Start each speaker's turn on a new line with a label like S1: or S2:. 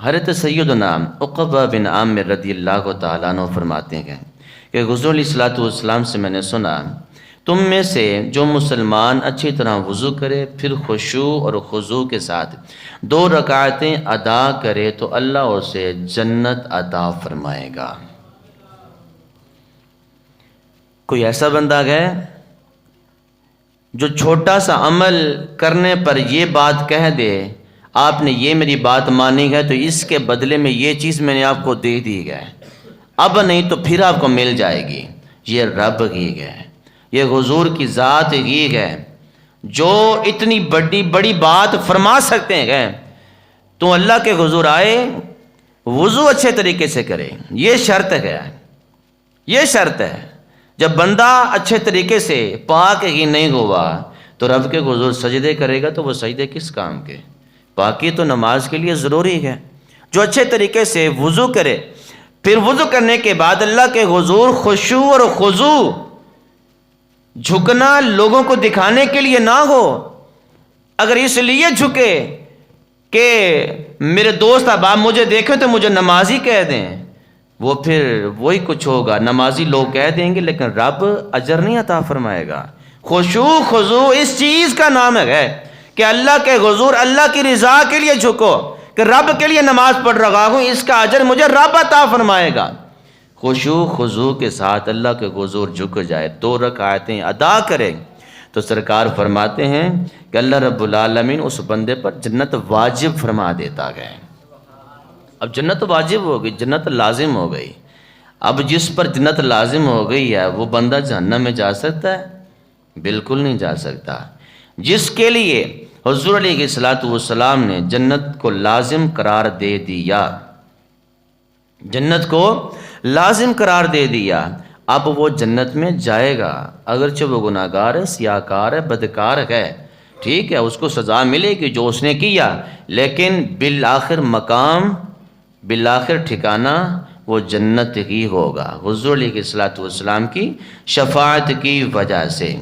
S1: حضرت سیدنا عقبہ بن عامر رضی اللہ تعالیٰ عنہ فرماتے ہیں کہ حضور علیہ الصلوۃ والسلام سے میں نے سنا، تم میں سے جو مسلمان اچھی طرح وضو کرے پھر خشوع اور خضوع کے ساتھ 2 رکعتیں ادا کرے تو اللہ اسے جنت عطا فرمائے گا۔ کوئی ایسا بندہ ہے جو چھوٹا سا عمل کرنے پر یہ بات کہہ دے، آپ نے یہ میری بات مانی ہے تو اس کے بدلے میں یہ چیز میں نے آپ کو دے دی ہے، اب نہیں تو پھر آپ کو مل جائے گی۔ یہ رب ہی ہے، یہ حضور کی ذات ہی ہے جو اتنی بڑی بات فرما سکتے ہیں۔ تو اللہ کے حضور آئے، وضو اچھے طریقے سے کرے، یہ شرط ہے، یہ شرط ہے۔ جب بندہ اچھے طریقے سے پاک ہی نہیں ہوا تو رب کے حضور سجدے کرے گا تو وہ سجدے کس کام کے؟ پاکی تو نماز کے لیے ضروری ہے۔ جو اچھے طریقے سے وضو کرے، پھر وضو کرنے کے بعد اللہ کے حضور خشوع اور خضوع، جھکنا لوگوں کو دکھانے کے لیے نہ ہو۔ اگر اس لیے جھکے کہ میرے دوست احباب مجھے دیکھیں تو مجھے نمازی کہہ دیں، وہ پھر وہی کچھ ہوگا، نمازی لوگ کہہ دیں گے لیکن رب اجر نہیں عطا فرمائے گا۔ خشوع خضوع اس چیز کا نام ہے کہ اللہ کے حضور اللہ کی رضا کے لیے جھکو، کہ رب کے لیے نماز پڑھ رہا ہوں، اس کا اجر مجھے رب عطا فرمائے گا۔ خشوع خضوع کے ساتھ اللہ کے حضور جھک جائے، 2 رکعتیں ادا کرے تو سرکار فرماتے ہیں کہ اللہ رب العالمین اس بندے پر جنت واجب فرما دیتا ہے۔ اب جنت واجب ہو گئی، جنت لازم ہو گئی۔ اب جس پر جنت لازم ہو گئی ہے وہ بندہ جہنم میں جا سکتا ہے؟ بالکل نہیں جا سکتا۔ جس کے لیے حضور علیہ الصلوۃ والسلام نے جنت کو لازم قرار دے دیا، جنت کو لازم قرار دے دیا، اب وہ جنت میں جائے گا، اگرچہ وہ گناہ گار ہے، سیاہ کار ہے، بدکار ہے، ٹھیک ہے، اس کو سزا ملے گی جو اس نے کیا، لیکن بالآخر مقام، بالآخر ٹھکانہ وہ جنت ہی ہوگا، حضور علیہ الصلوۃ والسلام کی شفاعت کی وجہ سے۔